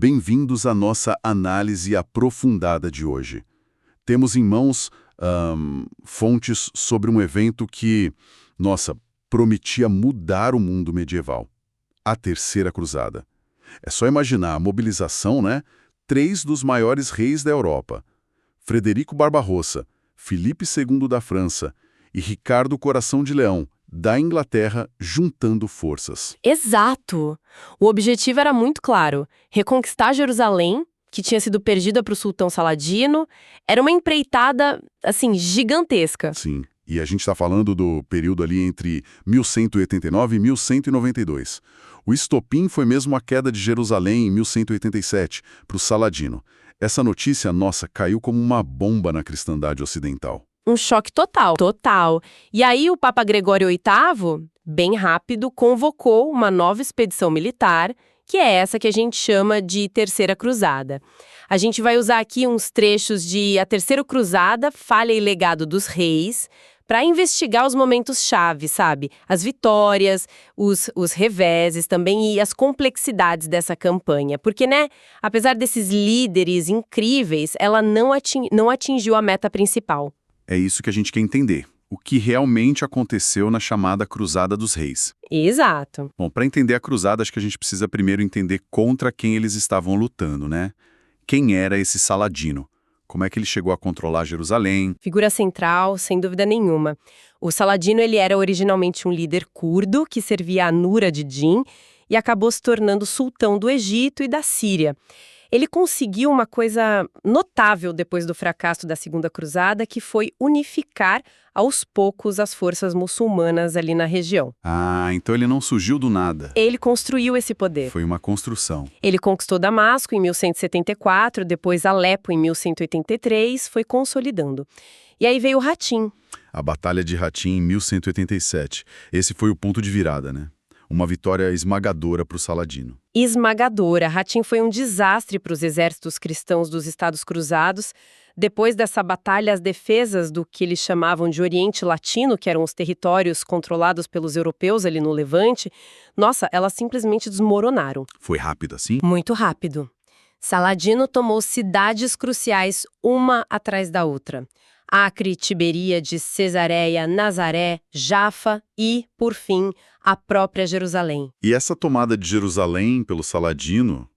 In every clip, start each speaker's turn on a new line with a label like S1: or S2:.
S1: Bem-vindos à nossa análise aprofundada de hoje. Temos em mãos fontes sobre um evento que, nossa, prometia mudar o mundo medieval. A Terceira Cruzada. É só imaginar a mobilização, né? 3 dos maiores reis da Europa, Frederico Barbarossa, Filipe II da França e Ricardo Coração de Leão, da Inglaterra, juntando forças.
S2: Exato! O objetivo era muito claro: reconquistar Jerusalém, que tinha sido perdida para o sultão Saladino. Era uma empreitada, assim, gigantesca.
S1: Sim, e a gente está falando do período ali entre 1189 e 1192. O estopim foi mesmo a queda de Jerusalém em 1187, para o Saladino. Essa notícia, nossa, caiu como uma bomba na cristandade ocidental.
S2: Um choque total. Total. E aí o Papa Gregório VIII, bem rápido, convocou uma nova expedição militar, que é essa que a gente chama de Terceira Cruzada. A gente vai usar aqui uns trechos de A Terceira Cruzada, Falha e Legado dos Reis, para investigar os momentos-chave, sabe? As vitórias, os reveses também e as complexidades dessa campanha. Porque, né, apesar desses líderes incríveis, ela não atingiu a meta principal.
S1: É isso que a gente quer entender. O que realmente aconteceu na chamada Cruzada dos Reis.
S2: Exato.
S1: Bom, para entender a cruzada, acho que a gente precisa primeiro entender contra quem eles estavam lutando, né? Quem era esse Saladino? Como é que ele chegou a controlar Jerusalém?
S2: Figura central, sem dúvida nenhuma. O Saladino ele era originalmente um líder curdo que servia a Nur ad-Din e acabou se tornando sultão do Egito e da Síria. Ele conseguiu uma coisa notável depois do fracasso da Segunda Cruzada, que foi unificar aos poucos as forças muçulmanas ali na região.
S1: Ah, então ele não surgiu do nada.
S2: Ele construiu esse poder.
S1: Foi uma construção.
S2: Ele conquistou Damasco em 1174, depois Alepo em 1183, foi consolidando. E aí veio o Hatim.
S1: A Batalha de Hatim em 1187. Esse foi o ponto de virada, né? Uma vitória esmagadora para o Saladino.
S2: Esmagadora. Hatim foi um desastre para os exércitos cristãos dos Estados Cruzados. Depois dessa batalha, as defesas do que eles chamavam de Oriente Latino, que eram os territórios controlados pelos europeus ali no Levante, nossa, elas simplesmente desmoronaram.
S1: Foi rápido assim?
S2: Muito rápido. Saladino tomou cidades cruciais uma atrás da outra. Acre, Tiberíades, Cesareia, Nazaré, Jafa e, por fim, a própria Jerusalém.
S1: E essa tomada de Jerusalém pelo Saladino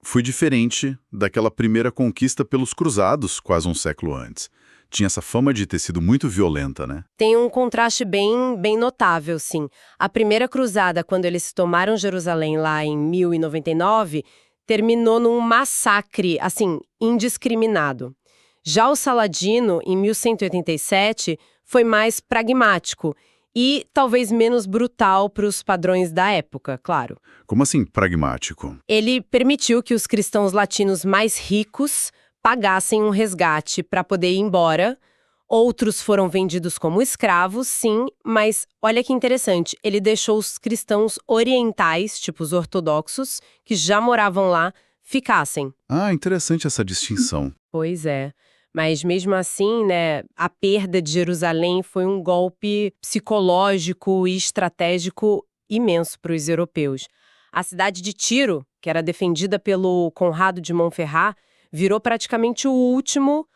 S1: foi diferente daquela primeira conquista pelos cruzados, quase um século antes. Tinha essa fama de ter sido muito violenta, né?
S2: Tem um contraste bem notável, sim. A primeira cruzada, quando eles tomaram Jerusalém lá em 1099, terminou num massacre, assim, indiscriminado. Já o Saladino, em 1187, foi mais pragmático e talvez menos brutal para os padrões da época, claro.
S1: Como assim pragmático?
S2: Ele permitiu que os cristãos latinos mais ricos pagassem um resgate para poder ir embora. Outros foram vendidos como escravos, sim, mas olha que interessante, ele deixou os cristãos orientais, tipo os ortodoxos, que já moravam lá, ficassem.
S1: Ah, interessante essa distinção.
S2: Pois é. Mas mesmo assim, né, a perda de Jerusalém foi um golpe psicológico e estratégico imenso para os europeus. A cidade de Tiro, que era defendida pelo Conrado de Montferrat, virou praticamente o último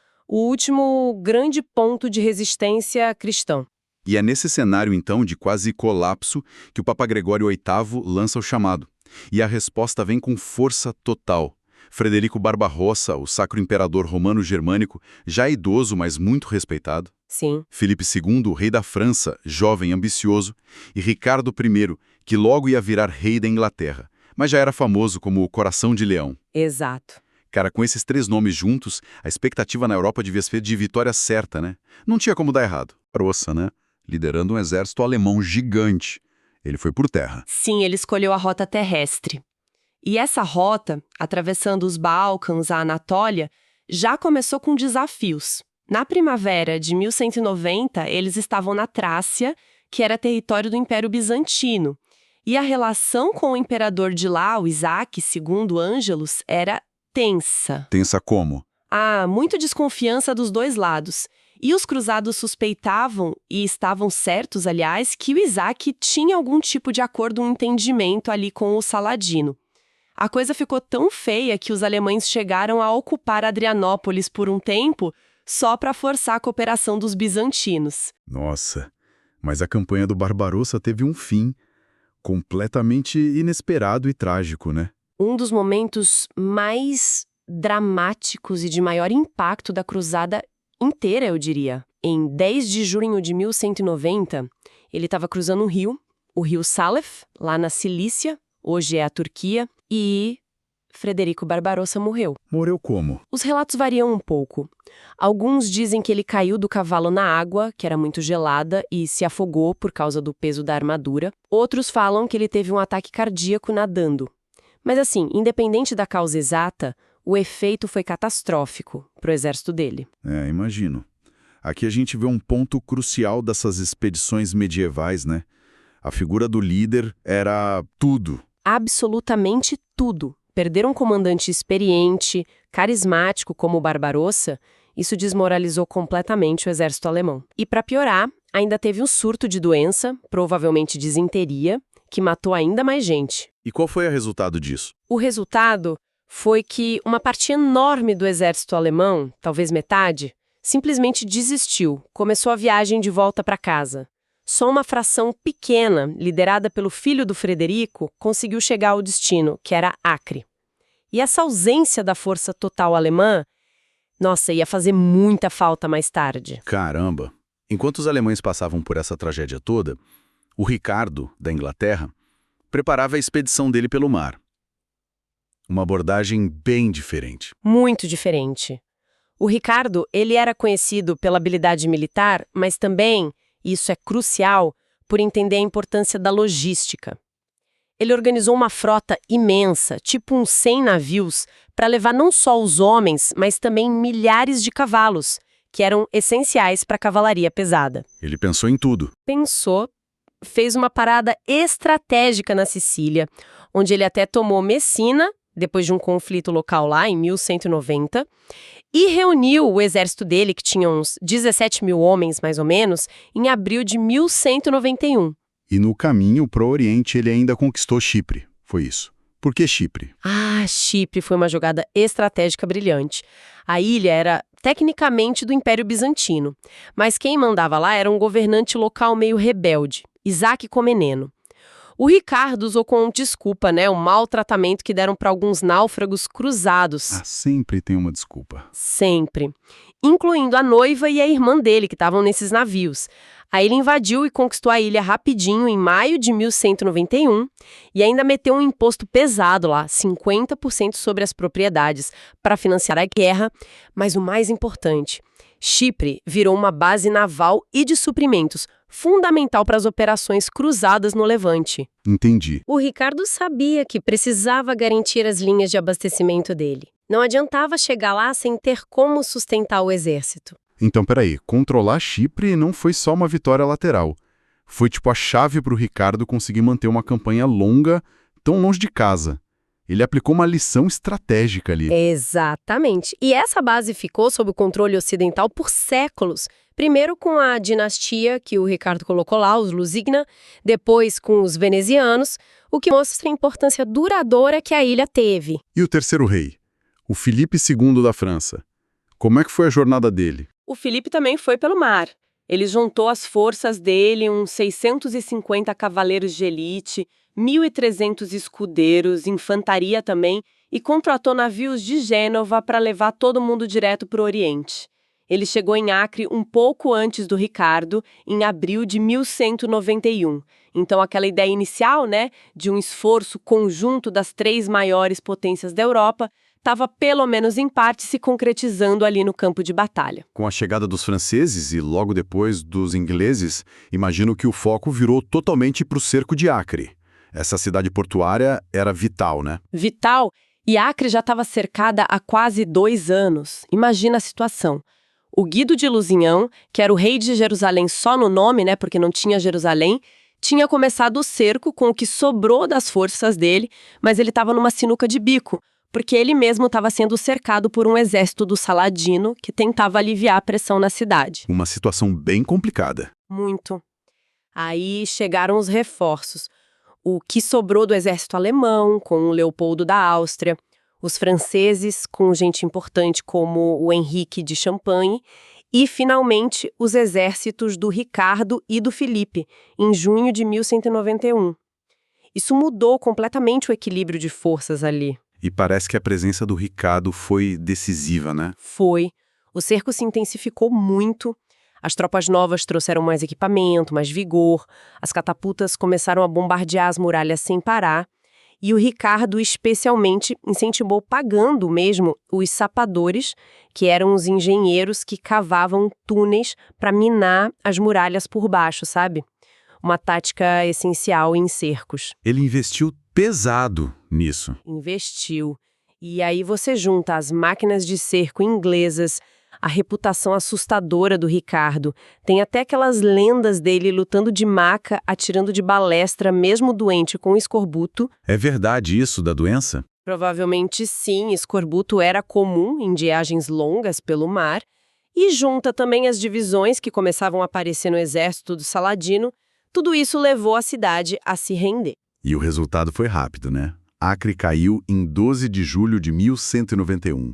S2: grande ponto de resistência cristã.
S1: E é nesse cenário, então, de quase colapso, que o Papa Gregório VIII lança o chamado. E a resposta vem com força total. Frederico Barbarossa, o sacro imperador romano-germânico, já idoso, mas muito respeitado.
S2: Sim.
S1: Filipe II, rei da França, jovem e ambicioso. E Ricardo I, que logo ia virar rei da Inglaterra, mas já era famoso como o Coração de Leão.
S2: Exato.
S1: Cara, com esses 3 nomes juntos, a expectativa na Europa devia ser de vitória certa, né? Não tinha como dar errado. Barbarossa, né? Liderando um exército alemão gigante. Ele foi por terra.
S2: Sim, ele escolheu a rota terrestre. E essa rota, atravessando os Balcãs, a Anatólia, já começou com desafios. Na primavera de 1190, eles estavam na Trácia, que era território do Império Bizantino. E a relação com o imperador de lá, o Isaac II Ângelos, era tensa.
S1: Tensa como?
S2: Muita desconfiança dos dois lados. E os cruzados suspeitavam, e estavam certos, aliás, que o Isaac tinha algum tipo de acordo, um entendimento ali com o Saladino. A coisa ficou tão feia que os alemães chegaram a ocupar Adrianópolis por um tempo só para forçar a cooperação dos bizantinos.
S1: Nossa, mas a campanha do Barbarossa teve um fim completamente inesperado e trágico, né?
S2: Um dos momentos mais dramáticos e de maior impacto da cruzada inteira, eu diria. Em 10 de junho de 1190, ele estava cruzando o rio Salef, lá na Cilícia, hoje é a Turquia, e Frederico Barbarossa morreu.
S1: Morreu como?
S2: Os relatos variam um pouco. Alguns dizem que ele caiu do cavalo na água, que era muito gelada, e se afogou por causa do peso da armadura. Outros falam que ele teve um ataque cardíaco nadando. Mas assim, independente da causa exata, o efeito foi catastrófico para o exército dele.
S1: Imagino. Aqui a gente vê um ponto crucial dessas expedições medievais, né? A figura do líder era tudo.
S2: Absolutamente tudo. Perder um comandante experiente, carismático como o Barbarossa, isso desmoralizou completamente o exército alemão. E para piorar, ainda teve um surto de doença, provavelmente disenteria, que matou ainda mais gente.
S1: E qual foi o resultado disso?
S2: O resultado foi que uma parte enorme do exército alemão, talvez metade, simplesmente desistiu, começou a viagem de volta para casa. Só uma fração pequena, liderada pelo filho do Frederico, conseguiu chegar ao destino, que era Acre. E essa ausência da força total alemã, nossa, ia fazer muita falta mais tarde.
S1: Caramba! Enquanto os alemães passavam por essa tragédia toda, o Ricardo, da Inglaterra, preparava a expedição dele pelo mar. Uma abordagem bem diferente.
S2: Muito diferente. O Ricardo, ele era conhecido pela habilidade militar, mas também, e isso é crucial, por entender a importância da logística. Ele organizou uma frota imensa, tipo uns 100 navios, para levar não só os homens, mas também milhares de cavalos, que eram essenciais para a cavalaria pesada.
S1: Ele pensou em tudo.
S2: Pensou, fez uma parada estratégica na Sicília, onde ele até tomou Messina, depois de um conflito local lá, em 1190, e reuniu o exército dele, que tinha uns 17 mil homens, mais ou menos, em abril de 1191.
S1: E no caminho para o Oriente ele ainda conquistou Chipre. Foi isso. Por que Chipre?
S2: Chipre foi uma jogada estratégica brilhante. A ilha era tecnicamente do Império Bizantino, mas quem mandava lá era um governante local meio rebelde, Isaac Comeneno. O Ricardo usou como desculpa, o mau tratamento que deram para alguns náufragos cruzados.
S1: Sempre tem uma desculpa.
S2: Sempre. Incluindo a noiva e a irmã dele, que estavam nesses navios. Aí ele invadiu e conquistou a ilha rapidinho em maio de 1191 e ainda meteu um imposto pesado lá, 50% sobre as propriedades, para financiar a guerra. Mas o mais importante, Chipre virou uma base naval e de suprimentos, fundamental para as operações cruzadas no Levante.
S1: Entendi.
S2: O Ricardo sabia que precisava garantir as linhas de abastecimento dele. Não adiantava chegar lá sem ter como sustentar o exército.
S1: Então, peraí, controlar Chipre não foi só uma vitória lateral. Foi tipo a chave para o Ricardo conseguir manter uma campanha longa, tão longe de casa. Ele aplicou uma lição estratégica ali.
S2: Exatamente. E essa base ficou sob o controle ocidental por séculos. Primeiro com a dinastia que o Ricardo colocou lá, os Lusignan, depois com os venezianos, o que mostra a importância duradoura que a ilha teve.
S1: E o terceiro rei? O Filipe II da França. Como é que foi a jornada dele?
S2: O Filipe também foi pelo mar. Ele juntou as forças dele, uns 650 cavaleiros de elite, 1.300 escudeiros, infantaria também, e contratou navios de Gênova para levar todo mundo direto para o Oriente. Ele chegou em Acre um pouco antes do Ricardo, em abril de 1191. Então, aquela ideia inicial, de um esforço conjunto das 3 maiores potências da Europa, estava pelo menos em parte se concretizando ali no campo de batalha.
S1: Com a chegada dos franceses e logo depois dos ingleses, imagino que o foco virou totalmente para o cerco de Acre. Essa cidade portuária era vital, né?
S2: Vital. E Acre já estava cercada há quase 2 anos. Imagina a situação. O Guido de Lusignan, que era o rei de Jerusalém só no nome, porque não tinha Jerusalém, tinha começado o cerco com o que sobrou das forças dele, mas ele estava numa sinuca de bico, porque ele mesmo estava sendo cercado por um exército do Saladino que tentava aliviar a pressão na cidade.
S1: Uma situação bem complicada.
S2: Muito. Aí chegaram os reforços. o que sobrou do exército alemão, com o Leopoldo da Áustria, os franceses, com gente importante como o Henrique de Champagne, e, finalmente, os exércitos do Ricardo e do Felipe, em junho de 1191. Isso mudou completamente o equilíbrio de forças ali.
S1: E parece que a presença do Ricardo foi decisiva, né?
S2: Foi. O cerco se intensificou muito. As tropas novas trouxeram mais equipamento, mais vigor. As catapultas começaram a bombardear as muralhas sem parar. E o Ricardo, especialmente, incentivou pagando mesmo os sapadores, que eram os engenheiros que cavavam túneis para minar as muralhas por baixo, sabe? Uma tática essencial em cercos.
S1: Ele investiu pesado nisso.
S2: Investiu. E aí você junta as máquinas de cerco inglesas, a reputação assustadora do Ricardo. Tem até aquelas lendas dele lutando de maca, atirando de balestra, mesmo doente com escorbuto.
S1: É verdade isso da doença?
S2: Provavelmente sim, escorbuto era comum em viagens longas pelo mar. E junta também as divisões que começavam a aparecer no exército do Saladino. Tudo isso levou a cidade a se render.
S1: E o resultado foi rápido, né? Acre caiu em 12 de julho de 1191.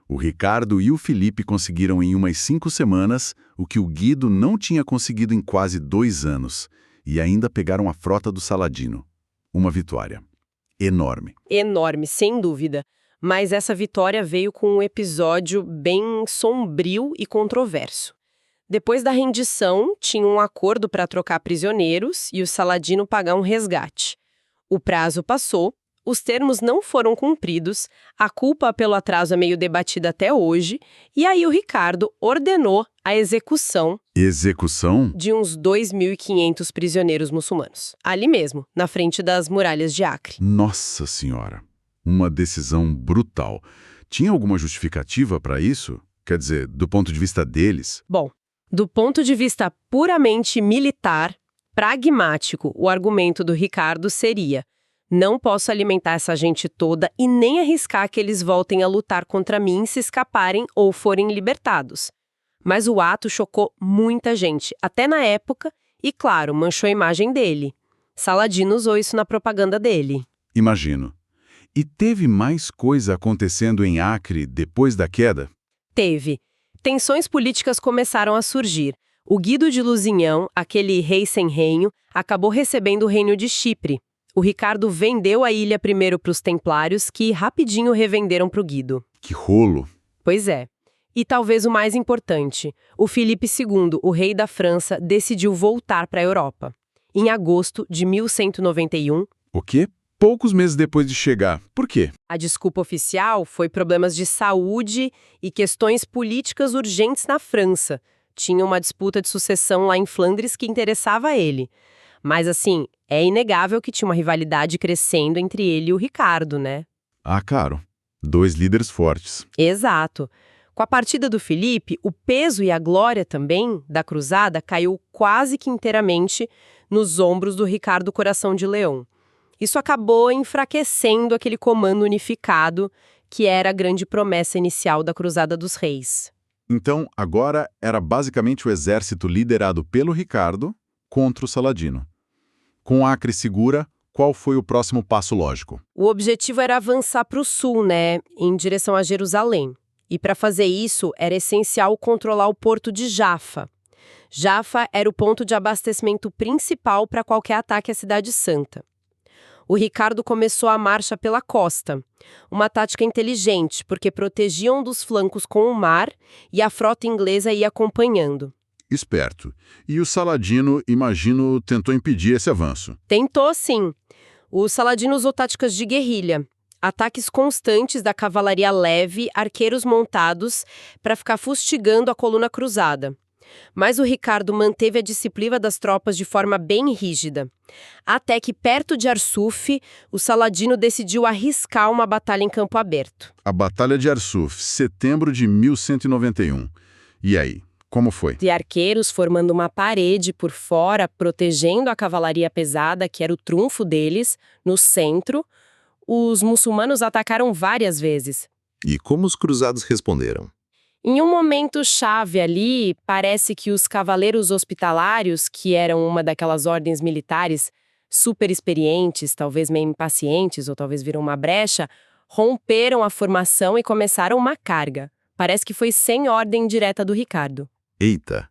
S1: O Ricardo e o Felipe conseguiram em umas 5 semanas o que o Guido não tinha conseguido em quase 2 anos. E ainda pegaram a frota do Saladino. Uma vitória. Enorme.
S2: Enorme, sem dúvida. Mas essa vitória veio com um episódio bem sombrio e controverso. Depois da rendição, tinha um acordo para trocar prisioneiros e o Saladino pagar um resgate. O prazo passou, os termos não foram cumpridos, a culpa pelo atraso é meio debatida até hoje, e aí o Ricardo ordenou a execução de uns 2.500 prisioneiros muçulmanos. Ali mesmo, na frente das muralhas de Acre.
S1: Nossa Senhora! Uma decisão brutal. Tinha alguma justificativa para isso? Quer dizer, do ponto de vista deles?
S2: Bom, do ponto de vista puramente militar, pragmático, o argumento do Ricardo seria: não posso alimentar essa gente toda e nem arriscar que eles voltem a lutar contra mim se escaparem ou forem libertados. Mas o ato chocou muita gente, até na época, e claro, manchou a imagem dele. Saladino usou isso na propaganda dele.
S1: Imagino. E teve mais coisa acontecendo em Acre depois da queda?
S2: Teve. Tensões políticas começaram a surgir. O Guido de Lusignan, aquele rei sem reino, acabou recebendo o reino de Chipre. O Ricardo vendeu a ilha primeiro para os templários, que rapidinho revenderam para o Guido.
S1: Que rolo!
S2: Pois é. E talvez o mais importante, o Felipe II, o rei da França, decidiu voltar para a Europa. Em agosto de 1191...
S1: O quê? Poucos meses depois de chegar. Por quê?
S2: A desculpa oficial foi problemas de saúde e questões políticas urgentes na França. Tinha uma disputa de sucessão lá em Flandres que interessava a ele. Mas, assim, é inegável que tinha uma rivalidade crescendo entre ele e o Ricardo, né?
S1: Ah, claro. 2 líderes fortes.
S2: Exato. Com a partida do Felipe, o peso e a glória também da cruzada caiu quase que inteiramente nos ombros do Ricardo Coração de Leão. Isso acabou enfraquecendo aquele comando unificado que era a grande promessa inicial da Cruzada dos Reis.
S1: Então, agora era basicamente o exército liderado pelo Ricardo contra o Saladino. Com Acre segura, qual foi o próximo passo lógico?
S2: O objetivo era avançar para o sul, né, em direção a Jerusalém. E para fazer isso, era essencial controlar o porto de Jafa. Jafa era o ponto de abastecimento principal para qualquer ataque à Cidade Santa. O Ricardo começou a marcha pela costa. Uma tática inteligente, porque protegiam dos flancos com o mar e a frota inglesa ia acompanhando.
S1: Esperto. E o Saladino, imagino, tentou impedir esse avanço.
S2: Tentou, sim. O Saladino usou táticas de guerrilha. Ataques constantes da cavalaria leve, arqueiros montados, para ficar fustigando a coluna cruzada. Mas o Ricardo manteve a disciplina das tropas de forma bem rígida. Até que, perto de Arsuf, o Saladino decidiu arriscar uma batalha em campo aberto.
S1: A Batalha de Arsuf, setembro de 1191. E aí, como foi?
S2: De arqueiros formando uma parede por fora, protegendo a cavalaria pesada, que era o trunfo deles, no centro. Os muçulmanos atacaram várias vezes.
S3: E como os cruzados responderam?
S2: Em um momento chave ali, parece que os cavaleiros hospitalários, que eram uma daquelas ordens militares, super experientes, talvez meio impacientes ou talvez viram uma brecha, romperam a formação e começaram uma carga. Parece que foi sem ordem direta do Ricardo.
S3: Eita,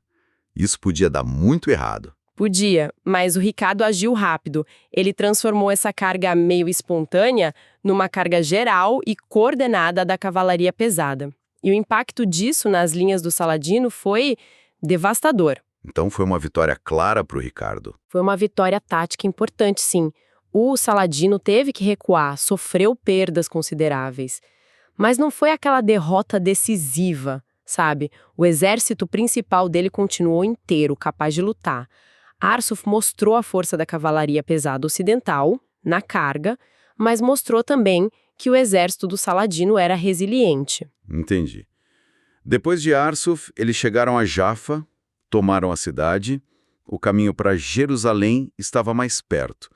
S3: isso podia dar muito errado.
S2: Podia, mas o Ricardo agiu rápido. Ele transformou essa carga meio espontânea numa carga geral e coordenada da cavalaria pesada. E o impacto disso nas linhas do Saladino foi devastador.
S3: Então foi uma vitória clara para o Ricardo.
S2: Foi uma vitória tática importante, sim. O Saladino teve que recuar, sofreu perdas consideráveis. Mas não foi aquela derrota decisiva, sabe? O exército principal dele continuou inteiro, capaz de lutar. Arsuf mostrou a força da cavalaria pesada ocidental, na carga, mas mostrou também que o exército do Saladino era resiliente.
S3: Entendi. Depois de Arsuf, eles chegaram a Jaffa, tomaram a cidade, o caminho para Jerusalém estava mais perto.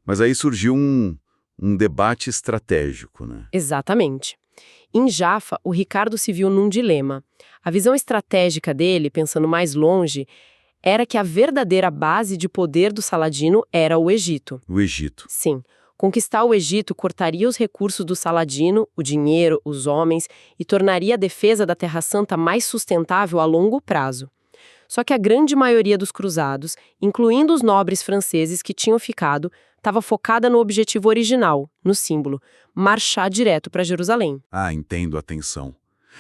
S3: Mas aí surgiu um debate estratégico, né?
S2: Exatamente. Em Jaffa, o Ricardo se viu num dilema. A visão estratégica dele, pensando mais longe, era que a verdadeira base de poder do Saladino era o Egito.
S3: O Egito.
S2: Sim. Conquistar o Egito cortaria os recursos do Saladino, o dinheiro, os homens, e tornaria a defesa da Terra Santa mais sustentável a longo prazo. Só que a grande maioria dos cruzados, incluindo os nobres franceses que tinham ficado, estava focada no objetivo original, no símbolo, marchar direto para Jerusalém.
S1: Ah, entendo a tensão.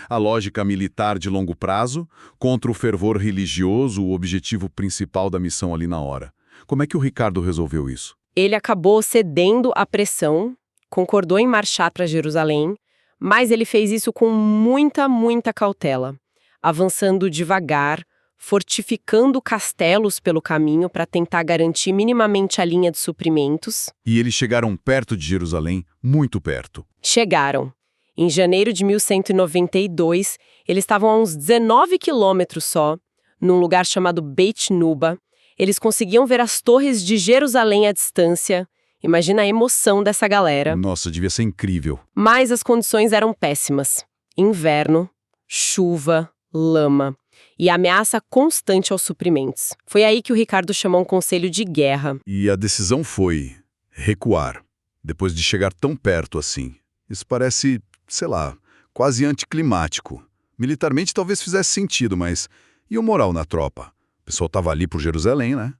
S1: A lógica militar de longo prazo contra o fervor religioso, o objetivo principal da missão ali na hora. Como é que o Ricardo resolveu isso?
S2: Ele acabou cedendo à pressão, concordou em marchar para Jerusalém, mas ele fez isso com muita cautela, avançando devagar, fortificando castelos pelo caminho para tentar garantir minimamente a linha de suprimentos.
S1: E eles chegaram perto de Jerusalém, muito perto.
S2: Chegaram. Em janeiro de 1192, eles estavam a uns 19 quilômetros só, num lugar chamado Beit Nuba. Eles conseguiam ver as torres de Jerusalém à distância. Imagina a emoção dessa galera.
S1: Nossa, devia ser incrível.
S2: Mas as condições eram péssimas. Inverno, chuva, lama e ameaça constante aos suprimentos. Foi aí que o Ricardo chamou um conselho de guerra.
S1: E a decisão foi recuar, depois de chegar tão perto assim. Isso parece, sei lá, quase anticlimático. Militarmente talvez fizesse sentido, mas e o moral na tropa? O pessoal estava ali por Jerusalém, né?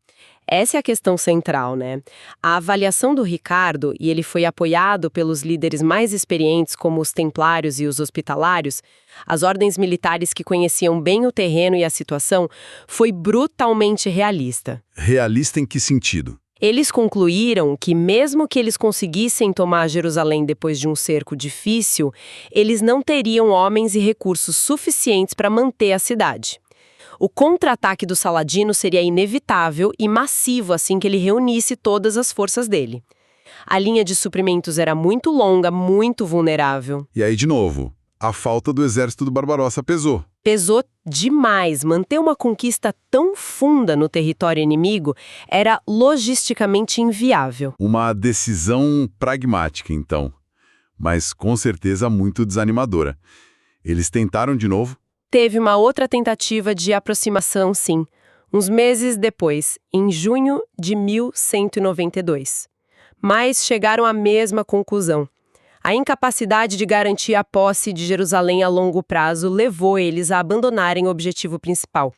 S2: Essa é a questão central, né? A avaliação do Ricardo, e ele foi apoiado pelos líderes mais experientes como os templários e os hospitalários, as ordens militares que conheciam bem o terreno e a situação, foi brutalmente realista.
S1: Realista em que sentido?
S2: Eles concluíram que mesmo que eles conseguissem tomar Jerusalém depois de um cerco difícil, eles não teriam homens e recursos suficientes para manter a cidade. O contra-ataque do Saladino seria inevitável e massivo assim que ele reunisse todas as forças dele. A linha de suprimentos era muito longa, muito vulnerável.
S1: E aí, de novo, a falta do exército do Barbarossa pesou.
S2: Pesou demais. Manter uma conquista tão funda no território inimigo era logisticamente inviável.
S1: Uma decisão pragmática, então, mas com certeza muito desanimadora. Eles tentaram de novo?
S2: Teve uma outra tentativa de aproximação, sim, uns meses depois, em junho de 1192. Mas chegaram à mesma conclusão. A incapacidade de garantir a posse de Jerusalém a longo prazo levou eles a abandonarem o objetivo principal.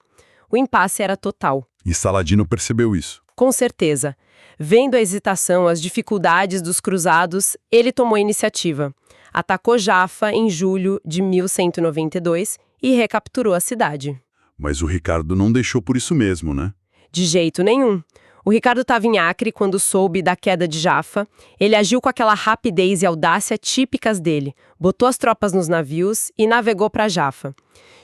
S2: O impasse era total.
S1: E Saladino percebeu isso.
S2: Com certeza. Vendo a hesitação, as dificuldades dos cruzados, ele tomou a iniciativa. Atacou Jaffa em julho de 1192 e recapturou a cidade.
S1: Mas o Ricardo não deixou por isso mesmo, né?
S2: De jeito nenhum. O Ricardo estava em Acre quando soube da queda de Jaffa. Ele agiu com aquela rapidez e audácia típicas dele, botou as tropas nos navios e navegou para Jaffa.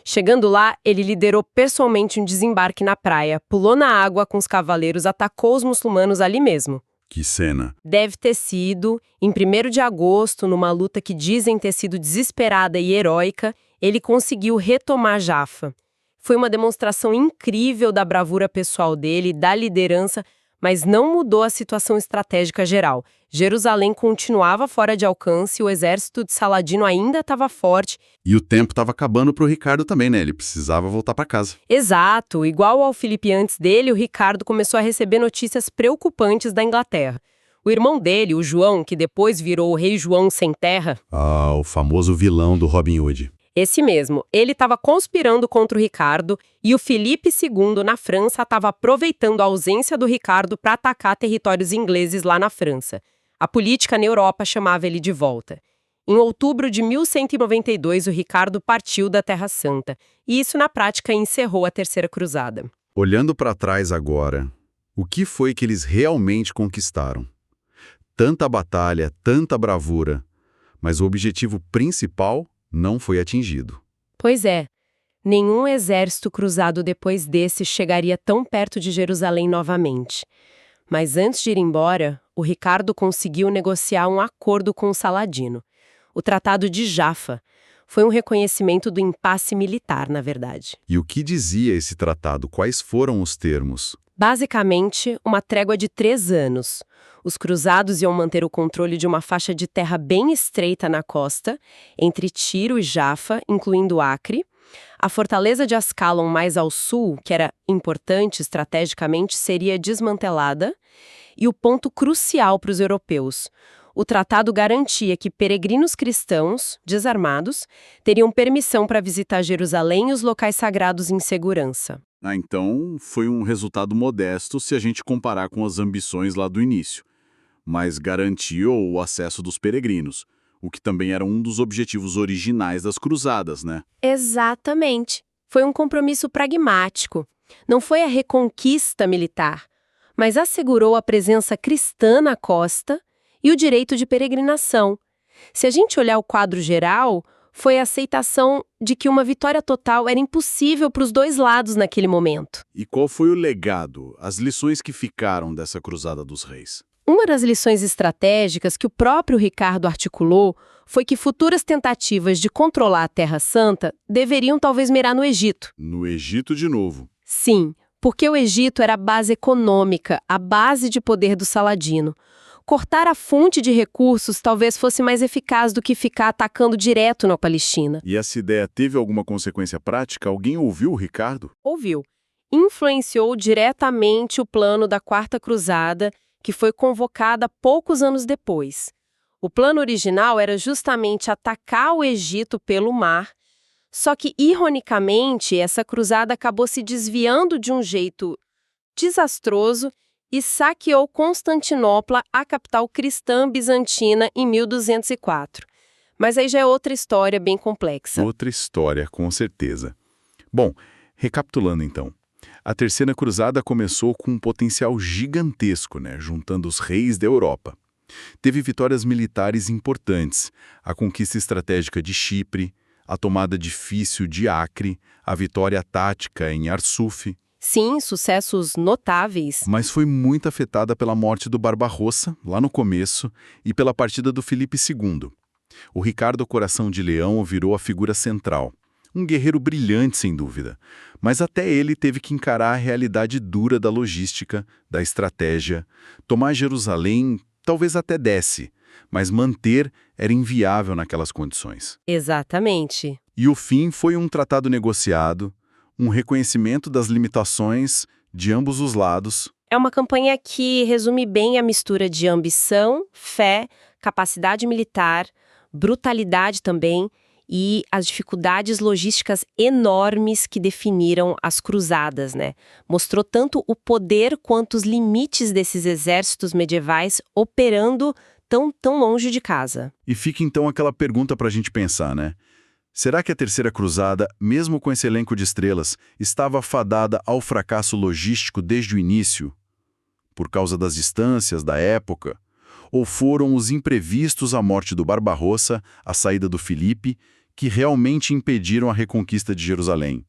S2: Chegando lá, ele liderou pessoalmente um desembarque na praia, pulou na água com os cavaleiros, atacou os muçulmanos ali mesmo.
S1: Que cena.
S2: Deve ter sido, em 1º de agosto, numa luta que dizem ter sido desesperada e heróica, ele conseguiu retomar Jaffa. Foi uma demonstração incrível da bravura pessoal dele, da liderança, mas não mudou a situação estratégica geral. Jerusalém continuava fora de alcance, o exército de Saladino ainda estava forte.
S1: E o tempo estava acabando para o Ricardo também, né? Ele precisava voltar para casa.
S2: Exato, igual ao Filipe antes dele, o Ricardo começou a receber notícias preocupantes da Inglaterra. O irmão dele, o João, que depois virou o Rei João Sem Terra,
S1: Ah, o famoso vilão do Robin Hood.
S2: esse mesmo, ele estava conspirando contra o Ricardo e o Filipe II, na França, estava aproveitando a ausência do Ricardo para atacar territórios ingleses lá na França. A política na Europa chamava ele de volta. Em outubro de 1192, o Ricardo partiu da Terra Santa, e isso na prática encerrou a Terceira Cruzada.
S1: Olhando para trás agora, o que foi que eles realmente conquistaram? Tanta batalha, tanta bravura, mas o objetivo principal não foi atingido.
S2: Pois é, nenhum exército cruzado depois desse chegaria tão perto de Jerusalém novamente. Mas antes de ir embora, o Ricardo conseguiu negociar um acordo com o Saladino. O Tratado de Jafa foi um reconhecimento do impasse militar, na verdade.
S1: E o que dizia esse tratado? Quais foram os termos?
S2: Basicamente, uma trégua de 3 anos. Os cruzados iam manter o controle de uma faixa de terra bem estreita na costa, entre Tiro e Jafa, incluindo Acre. A fortaleza de Ascalon mais ao sul, que era importante estrategicamente, seria desmantelada. E o ponto crucial para os europeus: o tratado garantia que peregrinos cristãos, desarmados, teriam permissão para visitar Jerusalém e os locais sagrados em segurança.
S1: Ah, então foi um resultado modesto se a gente comparar com as ambições lá do início, mas garantiu o acesso dos peregrinos, o que também era um dos objetivos originais das cruzadas, né?
S2: Exatamente. Foi um compromisso pragmático. Não foi a reconquista militar, mas assegurou a presença cristã na costa e o direito de peregrinação. Se a gente olhar o quadro geral, foi a aceitação de que uma vitória total era impossível para os dois lados naquele momento.
S1: E qual foi o legado, as lições que ficaram dessa Cruzada dos Reis?
S2: Uma das lições estratégicas que o próprio Ricardo articulou foi que futuras tentativas de controlar a Terra Santa deveriam talvez mirar no Egito.
S1: No Egito de novo.
S2: Sim, porque o Egito era a base econômica, a base de poder do Saladino. Cortar a fonte de recursos talvez fosse mais eficaz do que ficar atacando direto na Palestina.
S1: E essa ideia teve alguma consequência prática? Alguém ouviu o Ricardo?
S2: Ouviu. Influenciou diretamente o plano da Quarta Cruzada, que foi convocada poucos anos depois. O plano original era justamente atacar o Egito pelo mar, só que, ironicamente, essa cruzada acabou se desviando de um jeito desastroso e saqueou Constantinopla, a capital cristã bizantina, em 1204. Mas aí já é outra história bem complexa.
S1: Outra história, com certeza. Bom, recapitulando então. A Terceira Cruzada começou com um potencial gigantesco, né, juntando os reis da Europa. Teve vitórias militares importantes, a conquista estratégica de Chipre, a tomada difícil de Acre, a vitória tática em Arsuf.
S2: Sim, sucessos notáveis.
S1: Mas foi muito afetada pela morte do Barbarossa, lá no começo, e pela partida do Filipe II. O Ricardo Coração de Leão virou a figura central. Um guerreiro brilhante, sem dúvida, mas até ele teve que encarar a realidade dura da logística, da estratégia. Tomar Jerusalém talvez até desse, mas manter era inviável naquelas condições.
S2: Exatamente.
S1: E o fim foi um tratado negociado, um reconhecimento das limitações de ambos os lados.
S2: É uma campanha que resume bem a mistura de ambição, fé, capacidade militar, brutalidade também, e as dificuldades logísticas enormes que definiram as cruzadas, né? Mostrou tanto o poder quanto os limites desses exércitos medievais operando tão longe de casa.
S1: E fica então aquela pergunta para a gente pensar, né? Será que a Terceira Cruzada, mesmo com esse elenco de estrelas, estava fadada ao fracasso logístico desde o início? Por causa das distâncias da época? Ou foram os imprevistos, a morte do Barbarossa, a saída do Filipe, que realmente impediram a reconquista de Jerusalém?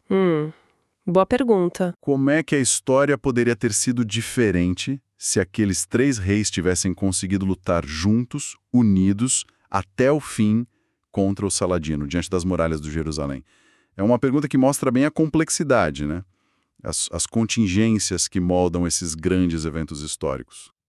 S2: Boa pergunta.
S1: Como é que a história poderia ter sido diferente se aqueles 3 reis tivessem conseguido lutar juntos, unidos, até o fim contra o Saladino, diante das muralhas do Jerusalém? É uma pergunta que mostra bem a complexidade, né? as contingências que moldam esses grandes eventos históricos.